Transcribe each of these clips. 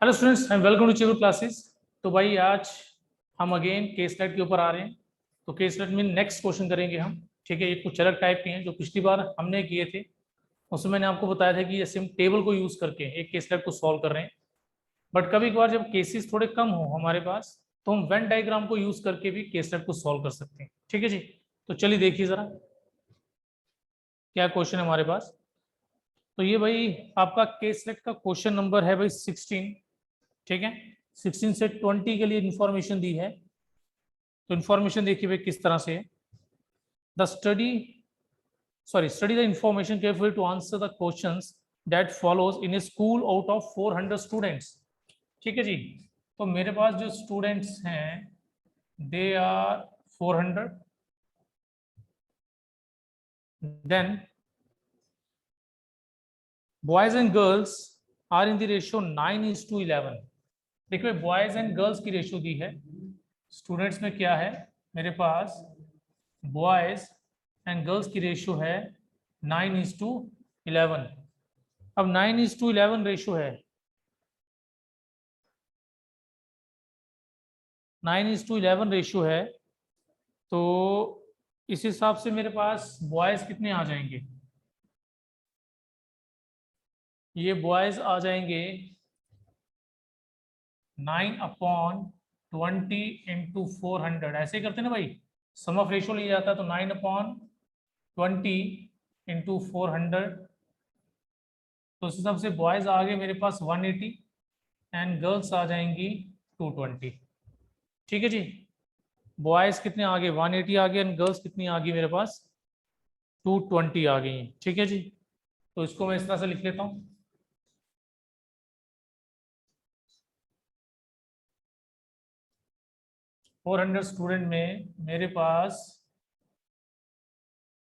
Hello students, I am welcome to Chiru classes. तो भाई आज हम अगेन केस स्टडी के ऊपर आ रहे हैं। तो केस स्टडी में नेक्स्ट क्वेश्चन करेंगे हम। ठीक है, ये कुछ अलग टाइप के हैं जो पिछली बार हमने किए थे। उसमें मैंने आपको बताया था कि जैसे हम टेबल को यूज करके एक केस स्टडी को सॉल्व कर रहे हैं। बट कभी कभार जब केसेस थोड़े कम हो हमारे पास, तो हम वेन डायग्राम को यूज करके भी केस स्टडी को सॉल्व कर सकते हैं। ठीक है जी, तो चलिए देखिए जरा क्या क्वेश्चन है हमारे पास। तो ये भाई आपका केस स्टडी का क्वेश्चन नंबर है भाई 16। ठीक है, 16 से 20 के लिए इंफॉर्मेशन दी है। तो इंफॉर्मेशन देखिए भाई किस तरह से है। The study the information carefully to answer the questions that follows in a school out of 400 students. ठीक है जी, तो मेरे पास जो स्टूडेंट्स हैं they are 400। Then boys and girls are in the ratio 9:11। देखिए बॉयज एंड गर्ल्स की रेशियो दी है। स्टूडेंट्स में क्या है मेरे पास, बॉयज एंड गर्ल्स की रेशियो है 9:11। अब 9:11 रेशियो है, 9:11 रेशियो है। तो इस हिसाब से मेरे पास बॉयज कितने आ जाएंगे, ये बॉयज आ जाएंगे 9/20 इंटू 400। ऐसे ही करते ना भाई, सम ऑफ रेशियो लिया जाता है तो 9/20 इंटू 400। तो उस हिसाब से बॉयज आ गए मेरे पास 180 एंड गर्ल्स आ जाएंगी 220। ठीक है जी, बॉयज कितने आ गए 180 आ गए एंड गर्ल्स कितनी आ गई मेरे पास 220 आ गई हैं। ठीक है जी, तो इसको मैं इस तरह से लिख लेता हूँ। फोर 400 स्टूडेंट में मेरे पास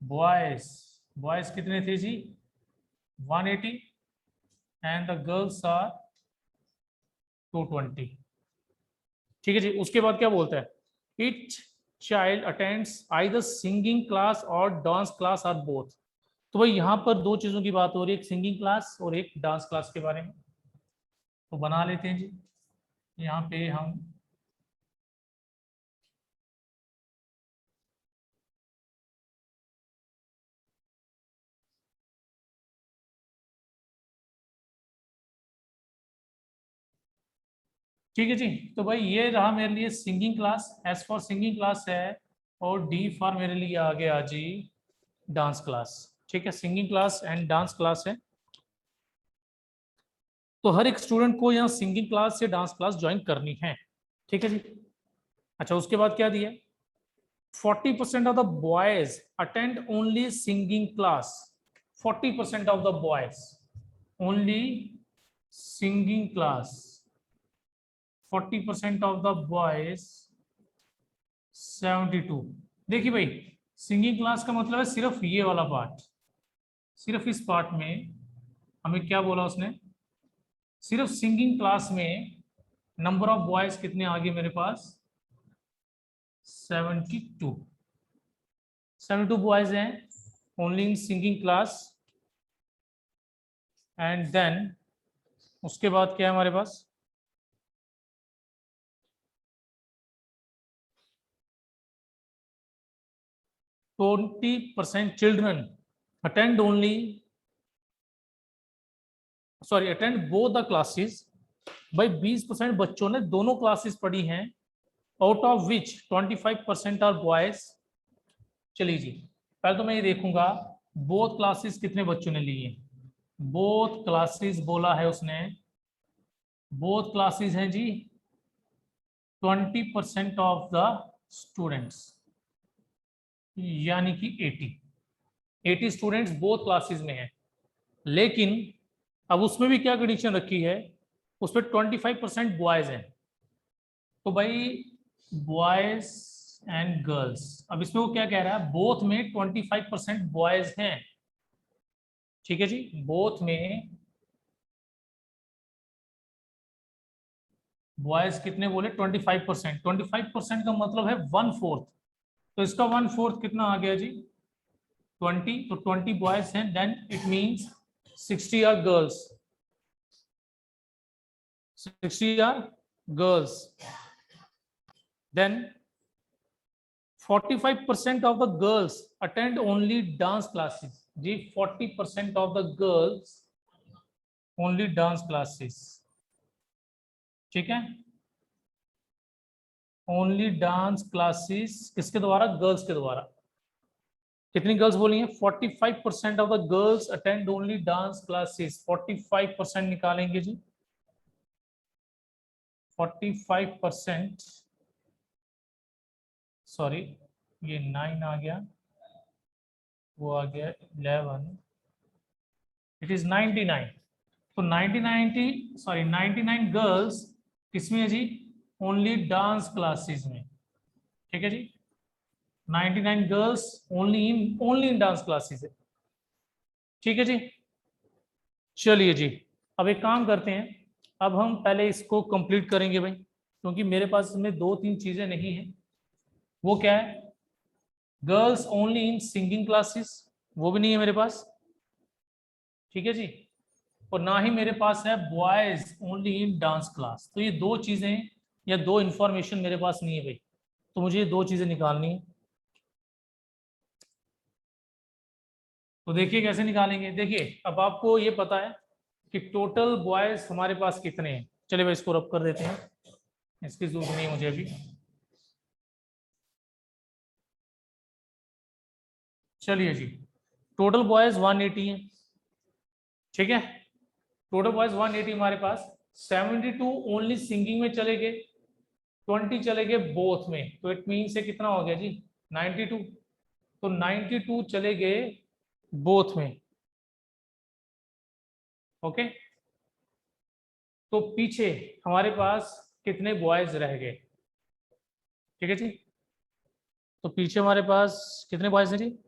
बॉयज बॉयज कितने थे जी 180 एंड द गर्ल्स आर 220। ठीक है जी, उसके बाद क्या बोलता है, etch child attends either singing class और डांस क्लास आर बोथ। तो भाई यहाँ पर दो चीजों की बात हो रही है, एक सिंगिंग क्लास और एक डांस क्लास के बारे में। तो बना लेते हैं जी, यहाँ पे हम ठीक है जी। तो भाई ये रहा मेरे लिए singing class, S for singing class है, और डी फॉर मेरे लिए आ गया जी डांस क्लास। ठीक है, singing class and dance class है। तो हर एक स्टूडेंट को यहाँ सिंगिंग क्लास या डांस क्लास ज्वाइन करनी है। ठीक है जी। अच्छा, उसके बाद क्या दिया, 40% of the boys attend only singing class। 40% of the boys only singing class। 40% of the boys 72। देखिए भाई, सिंगिंग क्लास का मतलब है सिर्फ ये वाला पार्ट, सिर्फ इस पार्ट में हमें क्या बोला उसने, सिर्फ सिंगिंग क्लास में नंबर ऑफ बॉयज कितने आ गए मेरे पास 72। 72 बॉयज हैं only in singing class. And then उसके बाद क्या है हमारे पास, 20% children attend only, sorry attend both the classes. भाई 20% बच्चों ने दोनों क्लासेस पढ़ी हैं, out of which 25% are boys. चलिए जी, पहले तो मैं ये देखूंगा बोथ क्लासेस कितने बच्चों ने ली है। बोथ क्लासेस बोला है उसने, बोथ क्लासेस हैं जी 20% ऑफ द स्टूडेंट्स, यानी कि 80 स्टूडेंट्स बोथ क्लासेस में हैं। लेकिन अब उसमें भी क्या कंडीशन रखी है, उसमें 25% बॉयज हैं। तो भाई बॉयज एंड गर्ल्स, अब इसमें वो क्या कह रहा है, बोथ में 25% बॉयज हैं। ठीक है जी, बोथ में बॉयज कितने बोले 25%। 25% का मतलब है 1/4। तो इसका 1/4 कितना आ गया जी 20। तो 20 बॉयज हैं, then it means 60 are girls. 60 are girls. Then 45% of the girls attend only dance classes. जी 40% of the girls only dance classes. ठीक है, ओनली डांस क्लासेस किसके द्वारा? गर्ल्स के द्वारा। कितनी गर्ल्स बोली हैं? 45% of the girls attend only dance classes. 45% निकालेंगे जी, 45%, सॉरी ये 9 आ गया, वो आ गया 11, इट इज 99। तो 99 गर्ल्स किसमें है जी? ओनली डांस क्लासेस में। ठीक है जी, 99 girls only in dance classes है। ठीक है जी, चलिए जी, अब एक काम करते हैं, अब हम पहले इसको कंप्लीट करेंगे भाई, क्योंकि मेरे पास इसमें 2-3 चीजें नहीं है। वो क्या है? Girls only in singing classes, वो भी नहीं है मेरे पास। ठीक है जी, और ना ही मेरे पास है boys only in dance class. तो ये 2 चीजें या 2 इंफॉर्मेशन मेरे पास नहीं है भाई, तो मुझे ये 2 चीजें निकालनी है। तो देखिए कैसे निकालेंगे। देखिए अब आपको ये पता है कि टोटल बॉयज हमारे पास कितने हैं। चलिए भाई इसको रब कर देते हैं, इसकी जरूरत नहीं मुझे अभी। चलिए जी, टोटल बॉयज 180 हैं। ठीक है, टोटल बॉयज 180 हमारे पास। 72 ओनली सिंगिंग में चले गए, 20 चले गए बोथ में, तो इट मीन से कितना हो गया जी? 92। तो 92 चले गए बोथ में। ओके, तो पीछे हमारे पास कितने बॉयज रह गए? ठीक है जी, तो पीछे हमारे पास कितने बॉयज हैं जी?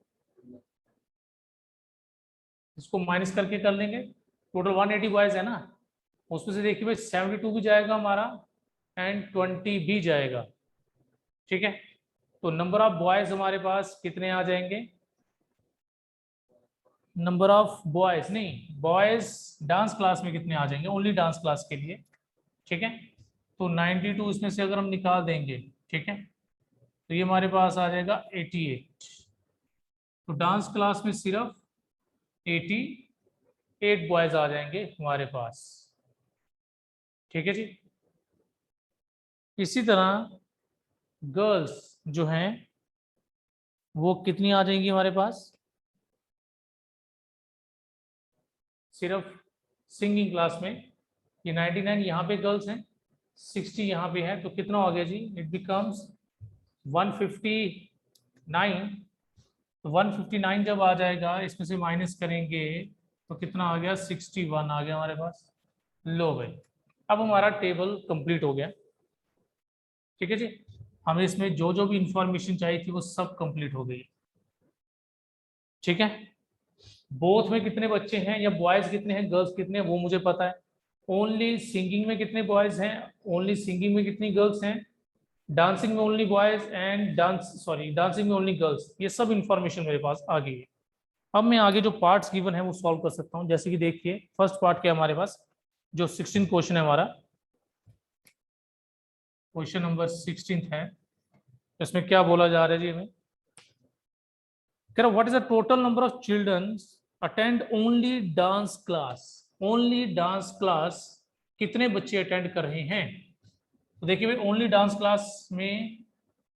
इसको माइनस करके कर लेंगे। टोटल 180 बॉयज है ना, उसमें से देखिए भाई 72 भी जाएगा हमारा एंड 20 भी जाएगा। ठीक है, तो नंबर ऑफ बॉयज हमारे पास कितने आ जाएंगे? नंबर ऑफ बॉयज नहीं, बॉयज डांस क्लास में कितने आ जाएंगे ओनली डांस क्लास के लिए? ठीक है, तो 92 इसमें से अगर हम निकाल देंगे, ठीक है, तो ये हमारे पास आ जाएगा 88। तो डांस क्लास में सिर्फ 88 बॉयज आ जाएंगे हमारे पास। ठीक है जी, इसी तरह गर्ल्स जो हैं वो कितनी आ जाएंगी हमारे पास? सिर्फ सिंगिंग क्लास में ये 99 यहाँ पे गर्ल्स हैं, 60 यहाँ पे है, तो कितना हो गया जी? It becomes 159। तो 159 जब आ जाएगा, इसमें से माइनस करेंगे तो कितना आ गया? 61 आ गया हमारे पास। लो भाई, अब हमारा टेबल कंप्लीट हो गया। ठीक है जी, हमें इसमें जो जो भी इंफॉर्मेशन चाहिए थी वो सब कंप्लीट हो गई। ठीक है, बोथ में कितने बच्चे हैं या बॉयज कितने हैं गर्ल्स कितने हैं वो मुझे पता है। ओनली सिंगिंग में कितने बॉयज हैं, ओनली सिंगिंग में कितनी गर्ल्स हैं, डांसिंग में ओनली बॉयज एंड डांसिंग में ओनली गर्ल्स, ये सब इंफॉर्मेशन मेरे पास आ गई है। अब मैं आगे जो पार्ट्स गिवन है वो सॉल्व कर सकता हूँ। जैसे कि देखिए फर्स्ट पार्ट क्या हमारे पास, जो 16 क्वेश्चन है हमारा, क्वेश्चन नंबर 16 है, इसमें क्या बोला जा रहा है जी हमें? कह रहा what is the total number of children attend only dance class. Only dance class कितने बच्चे अटेंड कर रहे हैं? तो देखिए भाई ओनली डांस क्लास में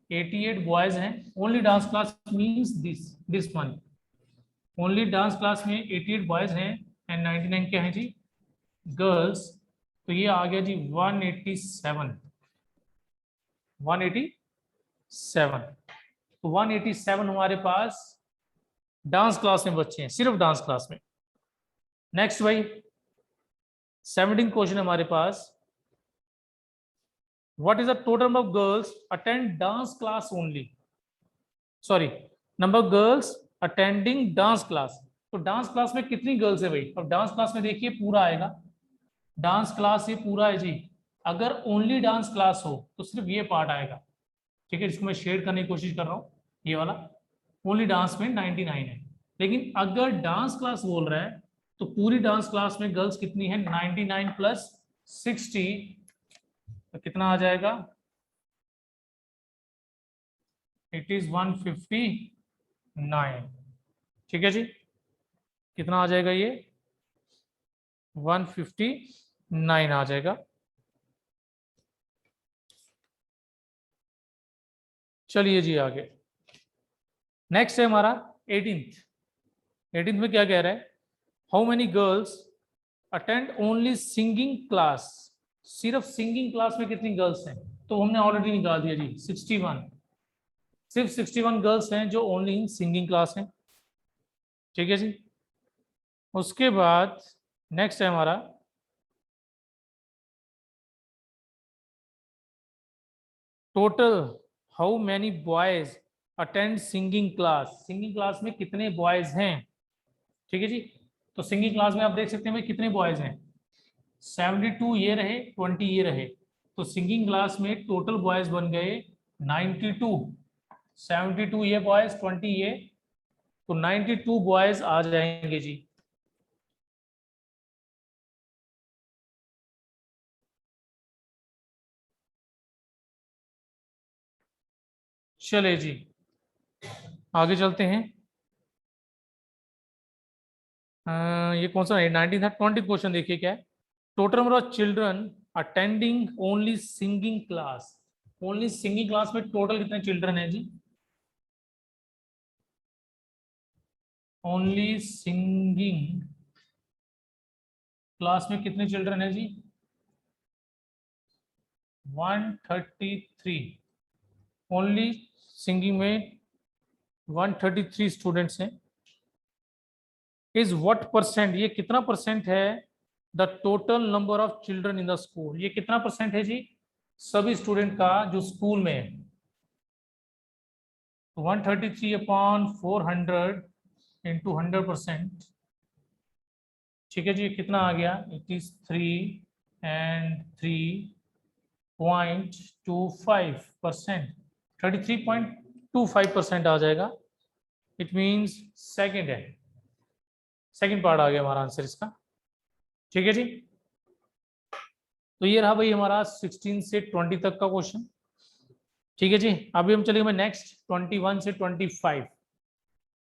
88 बॉयज हैं। Only dance class means this one, only dance class में 88 बॉयज हैं एंड 99 क्या है जी? गर्ल्स। तो ये आ गया जी 187। 187, तो 187 हमारे पास डांस क्लास में बच्चे हैं, सिर्फ डांस क्लास में। नेक्स्ट भाई 17 क्वेश्चन हमारे पास, what is the total number of girls attend dance class only, sorry number girls attending dance class. तो डांस क्लास में कितनी गर्ल्स है भाई? अब डांस क्लास में देखिए पूरा आएगा, डांस क्लास ये पूरा है जी। अगर ओनली डांस क्लास हो तो सिर्फ ये पार्ट आएगा। ठीक है, जिसको मैं शेड करने की कोशिश कर रहा हूँ, ये वाला ओनली डांस में 99 है। लेकिन अगर डांस क्लास बोल रहा है तो पूरी डांस क्लास में गर्ल्स कितनी है? 99 प्लस 60 तो कितना आ जाएगा? It is 159। ठीक है जी, कितना आ जाएगा ये? 159 आ जाएगा। चलिए जी आगे, नेक्स्ट है हमारा 18th में क्या कह रहा है? How many girls attend only singing class. सिर्फ सिंगिंग क्लास में कितनी गर्ल्स हैं? तो हमने ऑलरेडी निकाल दिया जी, 61। सिर्फ 61 गर्ल्स हैं जो ओनली इन सिंगिंग क्लास हैं। ठीक है जी, उसके बाद नेक्स्ट है हमारा total how many boys attend singing class. Singing class में कितने बॉयज हैं? ठीक है जी, तो सिंगिंग क्लास में आप देख सकते हैं भाई कितने बॉयज हैं। 72 ये रहे, 20 ये रहे, तो सिंगिंग क्लास में टोटल बॉयज बन गए 92। 72 ये बॉयज, 20 ये, तो 92 बॉयज आ जाएंगे जी। चले जी आगे चलते हैं। ये कौन सा है? 19 था। 20 क्वेश्चन देखिए क्या है। Total number of children attending only singing class. Only singing class में टोटल कितने चिल्ड्रन है जी? ओनली सिंगिंग क्लास में कितने चिल्ड्रन है जी? 133। ओनली सिंगिंग में 133 स्टूडेंट्स हैं। इज व्हाट परसेंट, ये कितना परसेंट है? The total number of children in the school, ये कितना परसेंट है जी सभी स्टूडेंट का जो स्कूल में है? 133 अपॉन 400 इंटू 100%। ठीक है जी, कितना आ गया? It is 3.25%। 33.25% आ जाएगा। इट मीन्स सेकेंड है, सेकेंड पार्ट आ गया हमारा आंसर इसका। ठीक है जी, तो ये रहा भाई हमारा 16 से 20 तक का क्वेश्चन। ठीक है जी, अभी हम चलेंगे नेक्स्ट 21 से 25।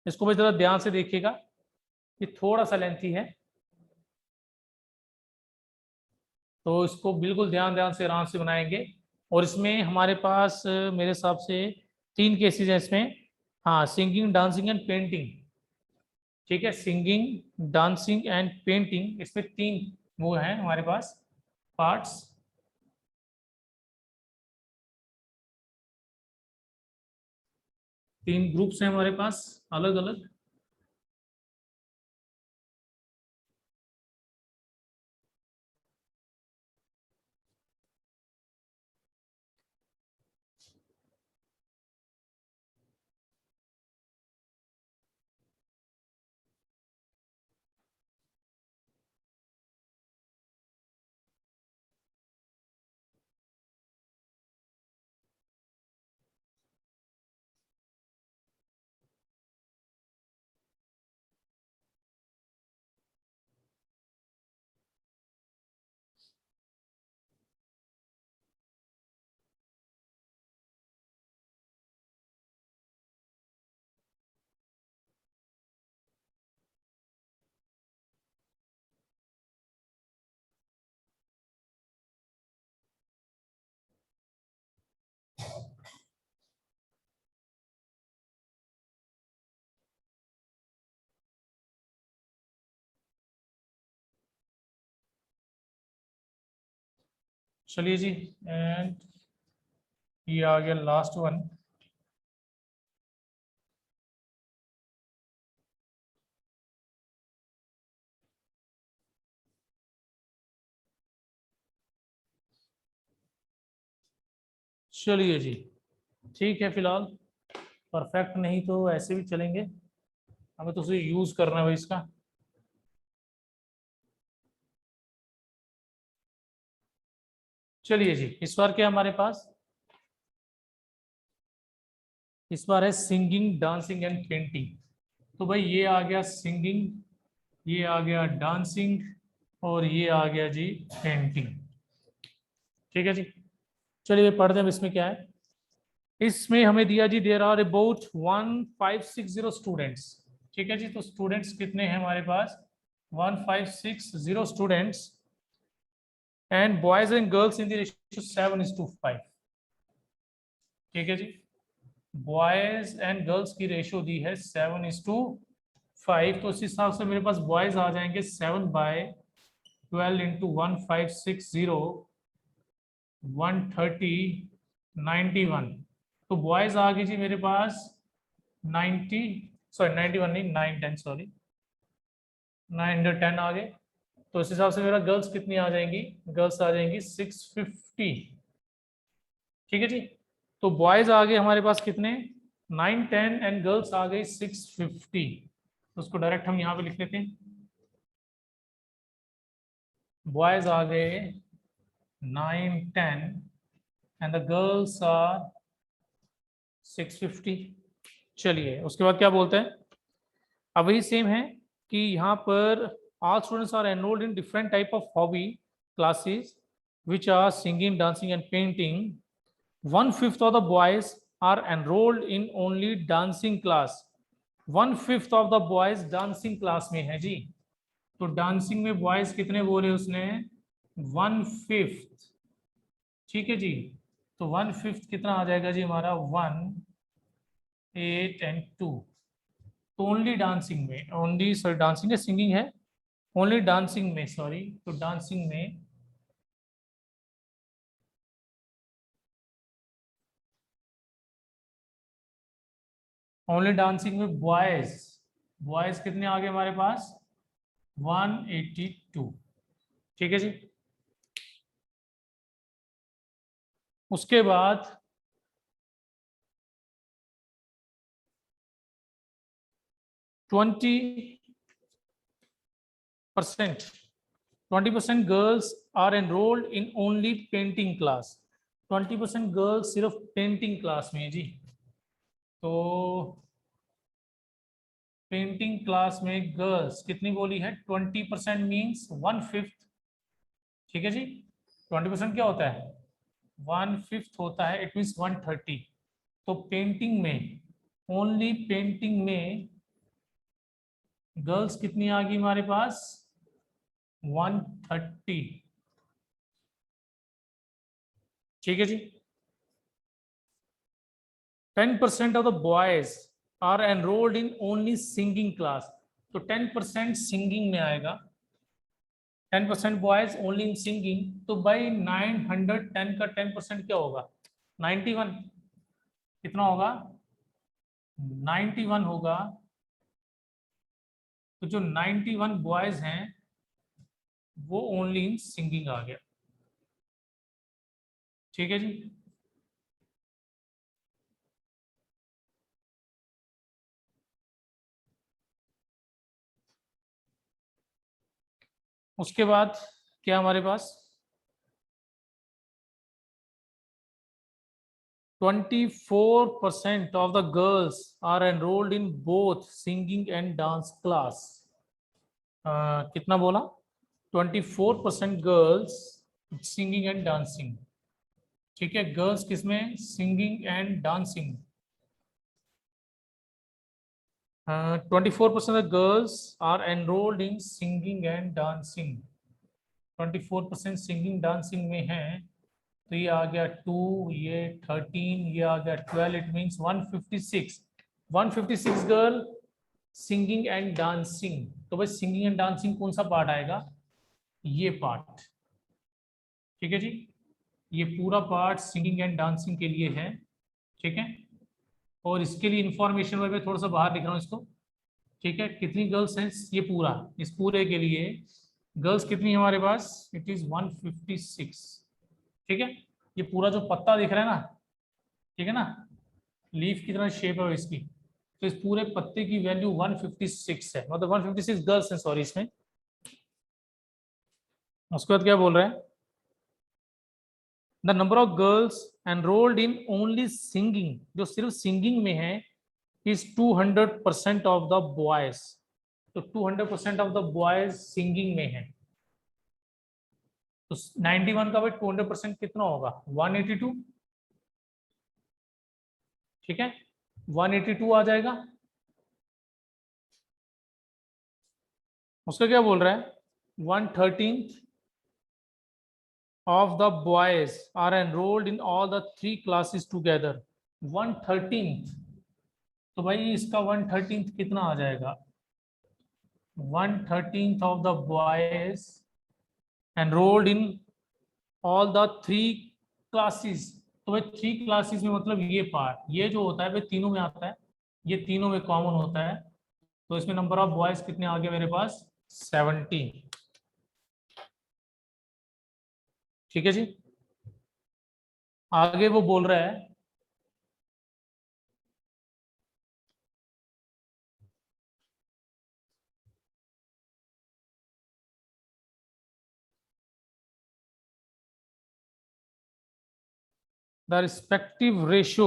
इसको भाई जरा ध्यान से देखिएगा, ये थोड़ा सा लेंथी है, तो इसको बिल्कुल ध्यान ध्यान से आराम से बनाएंगे। और इसमें हमारे पास मेरे हिसाब से 3 केसेस हैं इसमें। हाँ, सिंगिंग, डांसिंग एंड पेंटिंग। ठीक है, सिंगिंग, डांसिंग एंड पेंटिंग, इसमें 3 वो हैं हमारे पास पार्ट्स। तीन ग्रुप्स हैं हमारे पास अलग अलग। चलिए जी, एंड ये आ गया लास्ट वन। चलिए जी, ठीक है, फिलहाल परफेक्ट नहीं तो ऐसे भी चलेंगे, हमें तो उसे यूज करना है भाई इसका। चलिए जी, इस बार क्या हमारे पास? इस बार है सिंगिंग, डांसिंग एंड पेंटिंग। तो भाई ये आ गया सिंगिंग, ये आ गया डांसिंग, और ये आ गया जी पेंटिंग। ठीक है जी, चलिए पढ़ते हैं इसमें क्या है। इसमें हमें दिया जी देयर आर अबाउट 1560 स्टूडेंट्स। ठीक है जी, तो स्टूडेंट्स कितने हैं हमारे पास? 1560 students and boys and girls in the ratio 7:5। ठीक है जी, बॉयज एंड गर्ल्स की रेशियो दी है 7:5। तो इस हिसाब से मेरे पास बॉयज आ जाएंगे 7/12 इंटू 1560 130 91। तो बॉयज आ गई जी मेरे पास 90, सॉरी 91 नहीं 910, सॉरी 910 आ गए। तो इस हिसाब से मेरा गर्ल्स कितनी आ जाएंगी? गर्ल्स आ जाएंगी 650। ठीक है जी, तो बॉयज आ गए हमारे पास कितने? 910 एंड गर्ल्स आ गई 650। तो उसको डायरेक्ट हम यहाँ पे लिख लेते हैं। बॉयज आ गए 910 एंड द गर्ल्स आर 650। चलिए उसके बाद क्या बोलते हैं? अब वही सेम है कि यहाँ पर all students are enrolled in different type of hobby classes which are singing, dancing and painting. 1/5 of the boys are enrolled in only dancing class. 1/5 of the boys dancing class में है जी। तो dancing में boys कितने बोले उसने? 1/5। ठीक है जी, तो 1/5 कितना आ जाएगा जी हमारा? 1, 8 एंड 2। तो ओनली डांसिंग में, ओनली सॉरी डांसिंग है सिंगिंग है, ओनली डांसिंग में, सॉरी, तो डांसिंग में ओनली डांसिंग में बॉयज, बॉयज कितने आ गए हमारे पास? 182। ठीक है जी, उसके बाद 20% girls are enrolled in only painting class. 20% girls सिर्फ पेंटिंग क्लास में है जी। तो पेंटिंग क्लास में गर्ल्स कितनी बोली है? 20% मीन्स 1/5। ठीक है जी, 20% क्या होता है? 1/5 होता है, इट मीन्स 130। तो पेंटिंग में, ओनली पेंटिंग में गर्ल्स कितनी आ गई हमारे पास? 130। ठीक है जी, 10% of the boys are enrolled in only singing class. तो 10% सिंगिंग में आएगा। 10% बॉयज ओनली इन सिंगिंग, तो बाई 910 का 10% क्या होगा? 91। कितना होगा? 91 होगा। तो जो 91 बॉयज हैं वो ओनली इन सिंगिंग आ गया। ठीक है जी, उसके बाद क्या हमारे पास? 24% of the girls are enrolled in both singing and dance class. कितना बोला? 24% गर्ल्स सिंगिंग एंड डांसिंग। ठीक है, गर्ल्स किसमें? Singing and dancing. 24% girls are enrolled in singing and dancing. 24% singing dancing में है। तो ये आ गया 2, ये 13, ये आ गया 12, it means 156। 156 girl singing and dancing. तो भाई सिंगिंग एंड डांसिंग कौन सा पार्ट आएगा? ये पार्ट। ठीक है जी, ये पूरा पार्ट सिंगिंग एंड डांसिंग के लिए है। ठीक है, और इसके लिए इंफॉर्मेशन मैं थोड़ा सा बाहर लिख रहा हूँ इसको। ठीक है, कितनी गर्ल्स हैं? ये पूरा, इस पूरे के लिए गर्ल्स कितनी है हमारे पास? It is 156। ठीक है, ये पूरा जो पत्ता दिख रहा है ना, ठीक है ना, लीफ की तरह शेप है इसकी, तो इस पूरे पत्ते की वैल्यू 156 है, मतलब 156 गर्ल्स हैं, सॉरी इसमें। उसके बाद क्या बोल रहा है? The number of girls enrolled in only singing, जो सिर्फ सिंगिंग में है, इज 200% ऑफ द बॉयज। तो 200% ऑफ द बॉयज सिंगिंग में है। तो 91 का भाई 200% कितना होगा? 182। ठीक है, 182 आ जाएगा। उसका क्या बोल रहा है? 1/13 of the boys are enrolled in all the 3 classes together। 1/13, तो भाई इसका 1/13 कितना आ जाएगा? 1/13 of the boys enrolled in all the 3 classes। तो भाई 3 क्लासेस में मतलब ये पार्ट, ये जो होता है भाई तीनों में आता है, ये तीनों में कॉमन होता है। तो इसमें नंबर ऑफ बॉयज कितने आ गए मेरे पास? 70। ठीक है जी। आगे वो बोल रहा है the respective ratio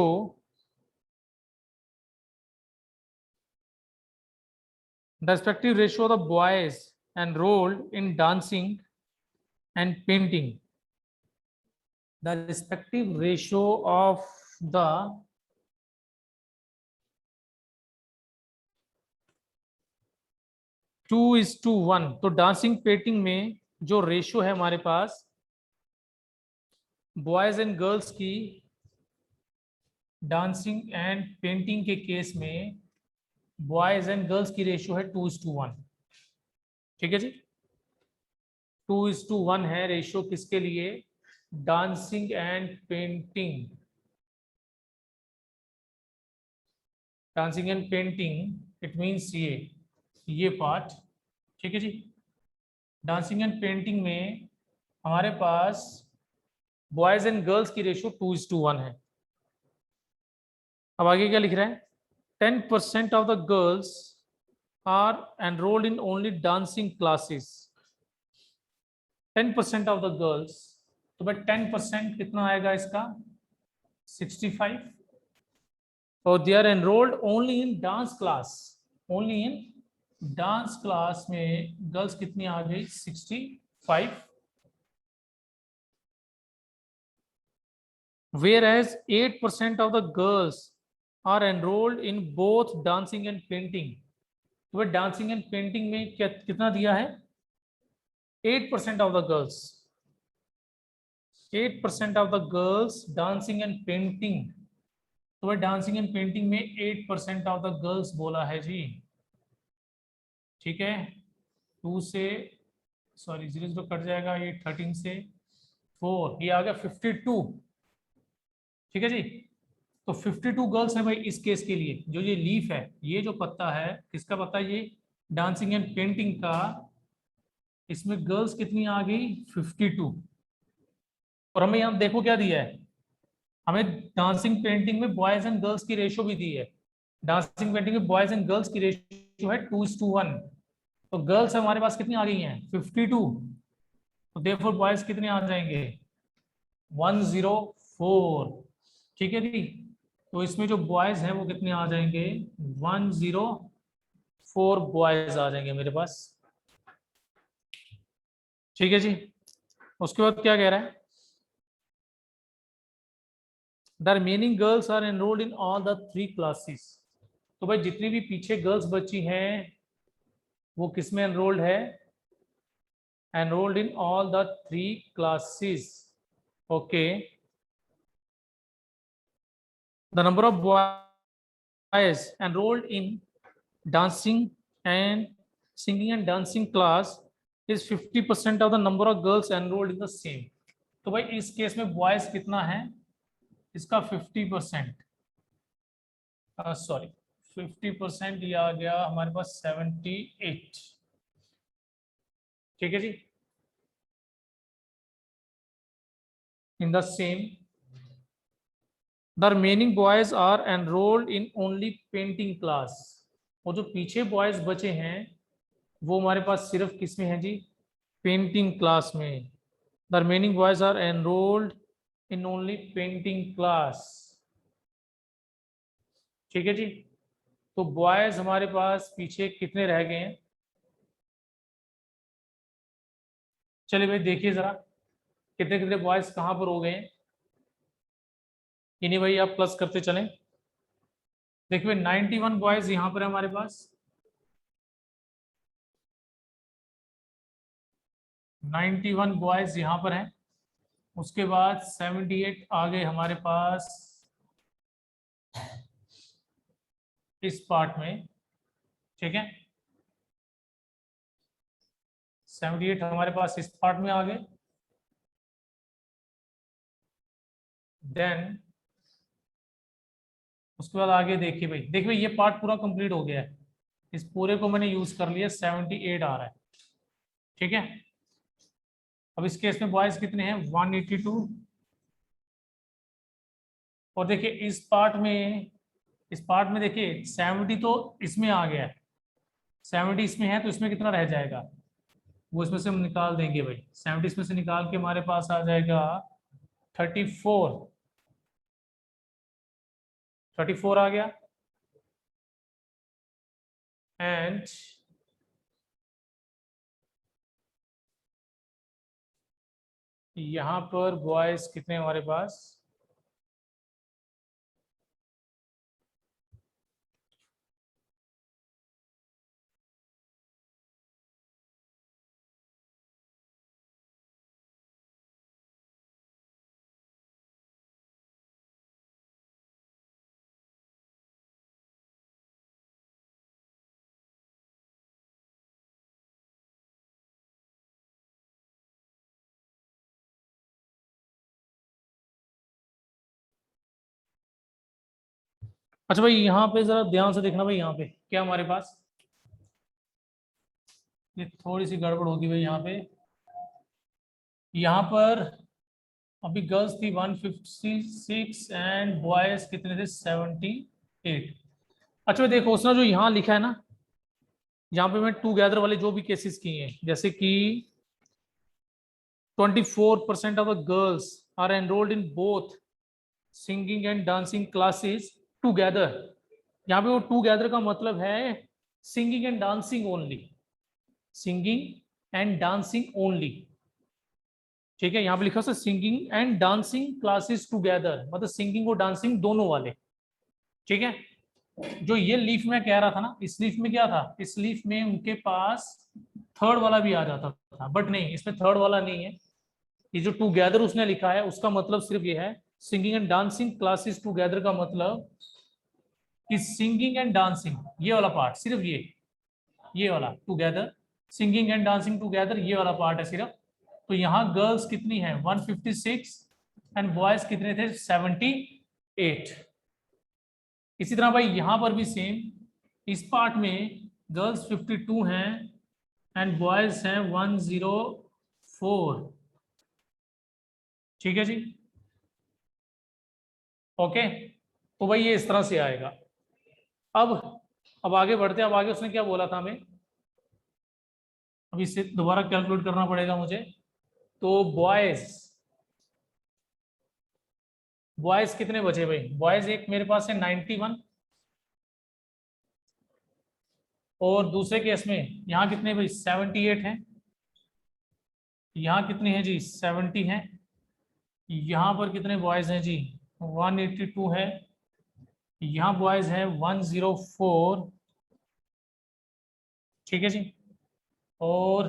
of the boys enrolled in dancing and painting, the respective ratio of the 2:1। तो डांसिंग पेंटिंग में जो रेशियो है हमारे पास बॉयज एंड गर्ल्स की, डांसिंग एंड पेंटिंग के केस में बॉयज एंड गर्ल्स की रेशियो है 2:1। ठीक है जी, 2:1 है रेशियो किसके लिए? Dancing and painting. Dancing and painting it means ये पार्ट। ठीक है जी, डांसिंग एंड पेंटिंग में हमारे पास बॉयज एंड गर्ल्स की रेशियो 2:1 है। अब आगे क्या लिख रहा है? 10% of the girls are enrolled in only dancing classes. 10% of the girls, तो भाई 10% कितना आएगा इसका? 65। और they are enrolled only in dance class. Only in dance class में गर्ल्स कितनी आ गई? 65। whereas 8% of the girls are enrolled in both dancing and painting। तो वह डांसिंग एंड पेंटिंग में क्या कितना दिया है? 8% of the girls. 8% of the girls dancing and painting. तो वह डांसिंग एंड पेंटिंग में 8% ऑफ द गर्ल्स बोला है जी। ठीक है, 2 से सॉरी 0 कट जाएगा, ये 13 से 4, ये आ गया 52। ठीक है जी, तो 52 गर्ल्स है भाई इस केस के लिए। जो ये लीफ है, ये जो पत्ता है किसका पत्ता है? ये डांसिंग एंड पेंटिंग का। इसमें गर्ल्स कितनी आ गई? 52। और हमें यहाँ देखो क्या दिया है, हमें डांसिंग पेंटिंग में बॉयज एंड गर्ल्स की रेशियो भी दी है। डांसिंग पेंटिंग में बॉयज एंड गर्ल्स की रेशियो है 2:1। तो गर्ल्स हमारे पास कितनी आ गई हैं? 52। तो देयरफॉर बॉयज कितने आ जाएंगे? 104। ठीक है जी, तो इसमें जो बॉयज हैं वो कितने आ जाएंगे? 104 बॉयज आ जाएंगे मेरे पास। ठीक है जी, उसके बाद क्या कह रहा है? The remaining girls are enrolled in all the 3 classes. तो भाई जितनी भी पीछे गर्ल्स बची हैं वो किस में एनरोल्ड है? Enrolled in all the 3 classes. Okay, the number of boys enrolled in dancing and singing and dancing class is 50% of the number of girls enrolled in the same। तो भाई इस केस में बॉयज कितना है? इसका 50%, sorry 50% ये आ गया हमारे पास 78। ठीक है जी, in the same the remaining boys are enrolled in only painting class. और जो पीछे बॉयज बचे हैं वो हमारे पास सिर्फ किस में है जी? पेंटिंग क्लास में। The remaining boys are enrolled in only painting class. ठीक है जी, तो बॉयज हमारे पास पीछे कितने रह गए हैं? चलिए भाई देखिए जरा, कितने कितने बॉयज कहाँ पर हो गए हैं, इन्हीं भाई आप प्लस करते चलें। देखिए 91 बॉयज यहाँ पर है हमारे पास, 91 बॉयज यहाँ पर हैं। उसके बाद 78 आ गए हमारे पास इस पार्ट में, ठीक है। 78 हमारे पास इस पार्ट में आ गए। देन उसके बाद आगे देखिए भाई, देखिए ये पार्ट पूरा कंप्लीट हो गया है, इस पूरे को मैंने यूज कर लिया, 78 आ रहा है, ठीक है। अब इस केस में बॉयज कितने हैं, 182। और देखिए इस पार्ट में देखिए 70 तो इसमें आ गया है, 70 इसमें है, तो इसमें कितना रह जाएगा, वो इसमें से हम निकाल देंगे भाई। 70 इसमें से निकाल के हमारे पास आ जाएगा 34, 34 आ गया। एंड यहाँ पर बॉयज कितने हमारे पास, अच्छा भाई यहाँ पे जरा ध्यान से देखना भाई, यहाँ पे क्या हमारे पास, ये थोड़ी सी गड़बड़ होगी भाई यहाँ पे। यहाँ पर अभी गर्ल्स थी 156 एंड बॉयज कितने थे, 78। अच्छा भाई देखो उसने जो यहाँ लिखा है ना, यहाँ पे मैं टूगेदर वाले जो भी केसेस किए हैं, जैसे कि 24% of the girls are enrolled in both singing and dancing classes together. यहाँ पे वो टूगेदर का मतलब है singing and dancing only, singing and dancing only, ठीक है। यहाँ पे लिखा है singing and dancing classes together, मतलब सिंगिंग और डांसिंग दोनों वाले, ठीक है। जो ये लीफ में कह रहा था ना, इस लीफ में क्या था, इस लीफ में उनके पास थर्ड वाला भी आ जाता था, बट नहीं, इसमें थर्ड वाला नहीं है। ये जो टुगेदर उसने लिखा है उसका मतलब सिर्फ ये है, singing and dancing classes together का मतलब कि सिंगिंग एंड डांसिंग ये वाला पार्ट, सिर्फ ये वाला together, singing and dancing together ये वाला पार्ट है सिर्फ। तो यहाँ गर्ल्स कितनी है 156 एंड बॉयज कितने थे 78। इसी तरह भाई यहाँ पर भी सेम, इस पार्ट में गर्ल्स 52 हैं एंड बॉयज हैं 104, ठीक है जी, ओके। तो भाई ये इस तरह से आएगा। अब अब आगे बढ़ते हैं, अब आगे उसने क्या बोला था हमें, अब इससे दोबारा कैलकुलेट करना पड़ेगा मुझे। तो बॉयज कितने बचे भाई, बॉयज एक मेरे पास है 91, और दूसरे केस में यहाँ कितने भाई 78 हैं, यहाँ कितने हैं जी 70 हैं, यहाँ पर कितने बॉयज हैं जी 182 है, यहाँ बॉयज हैं 104, ठीक है जी। और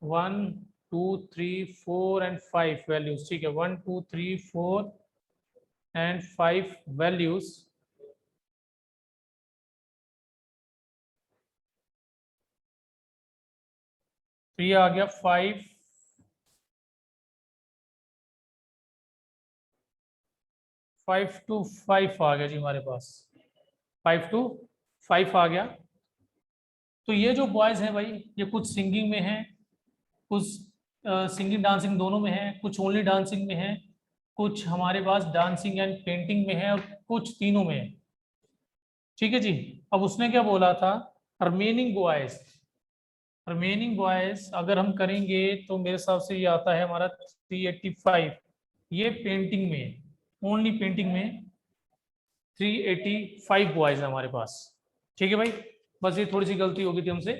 1 2 3 4 एंड 5 वैल्यूज, ठीक है, 1 2 3 4 एंड 5 वैल्यूज। तो ये आ गया 5 to 5 आ गया जी हमारे पास, 5 to 5 आ गया। तो ये जो बॉयज हैं भाई, ये कुछ सिंगिंग में है, कुछ सिंगिंग डांसिंग दोनों में है, कुछ ओनली डांसिंग में है, कुछ हमारे पास डांसिंग एंड पेंटिंग में है, और कुछ तीनों में है, ठीक है जी। अब उसने क्या बोला था, रिमेनिंग बॉयज अगर हम करेंगे तो मेरे हिसाब से ये आता है हमारा 385, ये पेंटिंग में, ओनली पेंटिंग में 385 बॉयज है हमारे पास, ठीक है भाई। बस ये थोड़ी सी गलती हो गई थी हमसे,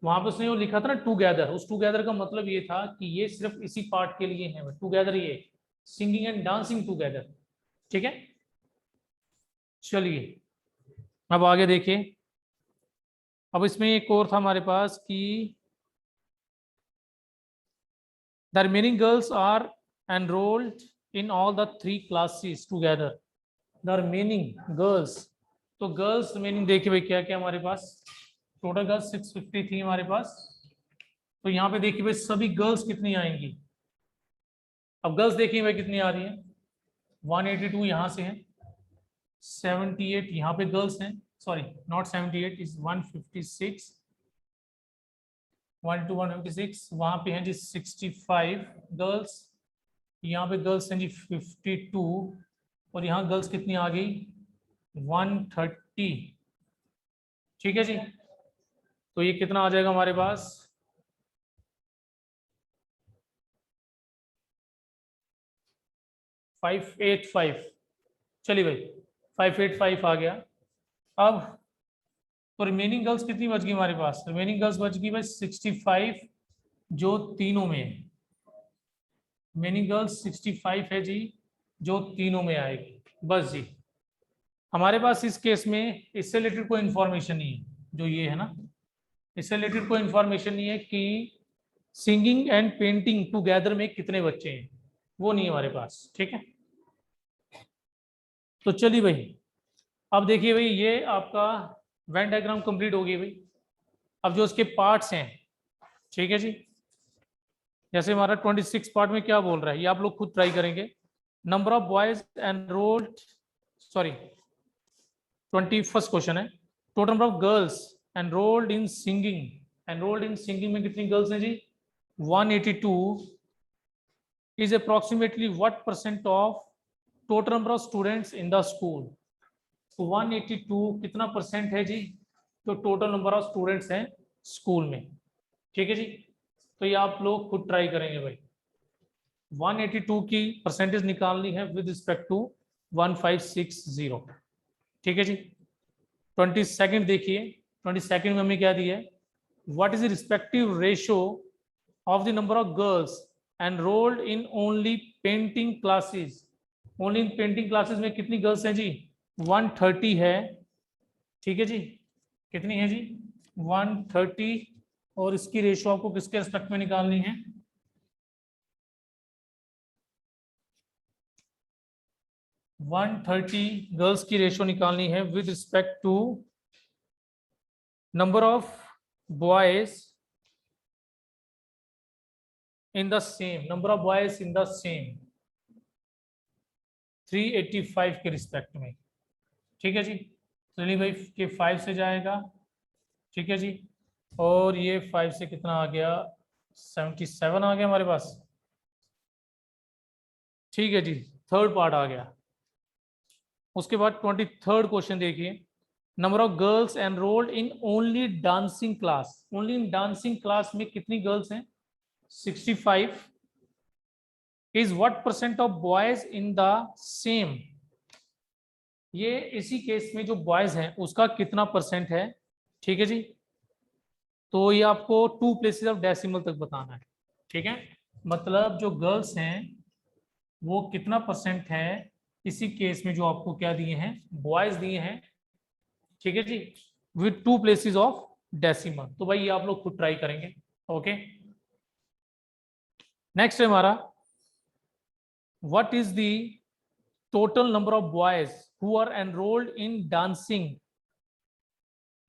वहां पे उसने वो लिखा था ना टूगेदर, उस टूगेदर का मतलब ये था कि ये सिर्फ इसी पार्ट के लिए है टूगेदर, ये सिंगिंग एंड डांसिंग टूगेदर। ठीक है, चलिए अब आगे देखिए। अब इसमें एक और था हमारे पास कि the remaining girls are enrolled in all the 3 classes together. The remaining girls, तो गर्ल्स रिमेनिंग देखिए भाई क्या क्या हमारे पास, टोटल गर्ल्स 650 थी हमारे पास। तो यहाँ पे देखिए भाई सभी गर्ल्स कितनी आएंगी। अब गर्ल्स देखिए भाई कितनी आ रही है, 182 यहाँ से है, 78 यहाँ पे गर्ल्स हैं, सॉरी नॉट 78 इज 156, 1 to 156, वहाँ पे हैं जी 65 गर्ल्स, यहाँ पे गर्ल्स हैं जी 52, और यहाँ गर्ल्स कितनी आ गई 130। ठीक है जी, तो ये कितना आ जाएगा हमारे पास 585। चलिए भाई 585 आ गया। अब तो रिमेनिंग गर्ल्स कितनी बच गई हमारे पास, रिमेनिंग गर्ल्स बच गई भाई 65 जो तीनों में है, रिमेनिंग गर्ल्स 65 है जी जो तीनों में आएगी। बस जी, हमारे पास इस केस में इससे रिलेटेड कोई इंफॉर्मेशन नहीं है, जो ये है ना इससे रिलेटेड कोई इंफॉर्मेशन नहीं है कि सिंगिंग एंड पेंटिंग टुगेदर में कितने बच्चे हैं, वो नहीं है हमारे पास। ठीक है, तो चलिए भाई अब देखिए भाई ये आपका वेन डायग्राम कंप्लीट हो गई भाई। अब जो उसके पार्ट्स हैं, ठीक है जी, जैसे हमारा 26 पार्ट में क्या बोल रहा है ये आप लोग खुद ट्राई करेंगे। Number of boys enrolled, sorry 21 question है, total number of girls enrolled in singing, enrolled in singing में कितनी गर्ल्स हैं जी 182 is approximately what percent of total number of students in the school। तो 182 कितना परसेंट है जी, तो टोटल नंबर ऑफ स्टूडेंट्स हैं स्कूल में। ठीक है जी, तो ये आप लोग खुद ट्राई करेंगे भाई। 182 की परसेंटेज निकालनी है विद रिस्पेक्ट टू 1560। ठीक है जी, 22 देखिए, 22 में हमें क्या दिया है, what is the respective ratio of the number of girls enrolled in only painting classes. Only in painting classes में कितनी गर्ल्स हैं जी 130 है। ठीक है जी, कितनी है जी 130, और इसकी रेशियो आपको किसके रिस्पेक्ट में निकालनी है, 130 गर्ल्स की रेशियो निकालनी है with respect to number of boys in the same, number of boys in the same 385 के रिस्पेक्ट में। ठीक है जी, चलिए भाई के 5 से जाएगा। ठीक है जी, और ये 5 से कितना आ गया 77 आ गया हमारे पास। ठीक है जी, थर्ड पार्ट आ गया। उसके बाद 23rd क्वेश्चन देखिए, number of girls enrolled in only dancing class, only in dancing class में कितनी गर्ल्स हैं 65 is what percent of boys in the same. ये इसी केस में जो बॉयज हैं उसका कितना परसेंट है। ठीक है जी, तो ये आपको 2 प्लेसेस ऑफ डेसिमल तक बताना है। ठीक है, मतलब जो गर्ल्स हैं वो कितना परसेंट है इसी केस में जो आपको क्या दिए हैं बॉयज दिए हैं। ठीक है जी, विद 2 प्लेसेस ऑफ डेसिमल। तो भाई ये आप लोग खुद ट्राई करेंगे। ओके, नेक्स्ट है हमारा what is the total number of boys who are enrolled in dancing.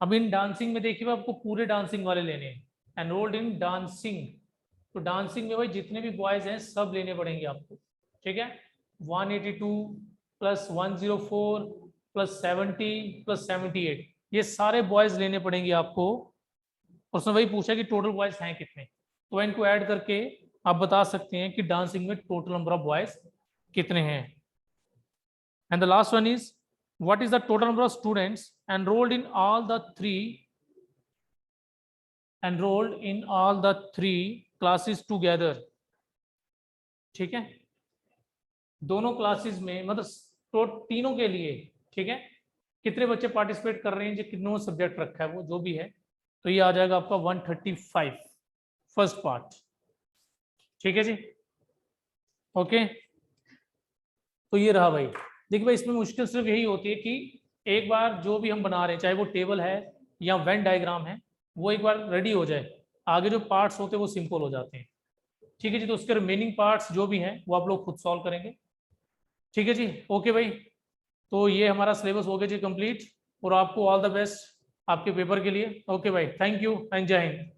अब इन डांसिंग में देखिए आपको पूरे डांसिंग वाले लेने हैं, एनरोल्ड इन डांसिंग, तो डांसिंग में भाई जितने भी बॉयज हैं सब लेने पड़ेंगे आपको। ठीक है, 182 प्लस 104 प्लस 70 प्लस 78, ये सारे बॉयज लेने पड़ेंगे आपको। उसने वही पूछा कि टोटल बॉयज हैं कितने, तो इनको ऐड करके आप बता सकते हैं कि डांसिंग में टोटल नंबर ऑफ बॉयज कितने हैं। And the last one is what is the total number of students enrolled in all the three classes together। ठीक है, दोनों क्लासेस में मतलब तो तीनों के लिए। ठीक है, कितने बच्चे पार्टिसिपेट कर रहे हैं, जो कितनों सब्जेक्ट रखा है वो जो भी है, तो ये आ जाएगा आपका 135 फर्स्ट पार्ट। ठीक है जी, ओके। तो ये रहा भाई। देखिए भाई, इसमें मुश्किल सिर्फ यही होती है कि एक बार जो भी हम बना रहे हैं, चाहे वो टेबल है या वेन डायग्राम है, वो एक बार रेडी हो जाए, आगे जो पार्ट्स होते हैं वो सिंपल हो जाते हैं। ठीक है जी, तो उसके रिमेनिंग पार्ट्स जो भी हैं वो आप लोग खुद सॉल्व करेंगे। ठीक है जी, ओके भाई। तो ये हमारा सिलेबस हो गया जी कंप्लीट, और आपको ऑल द बेस्ट आपके पेपर के लिए। ओके भाई, थैंक यू एंड जय हिंद।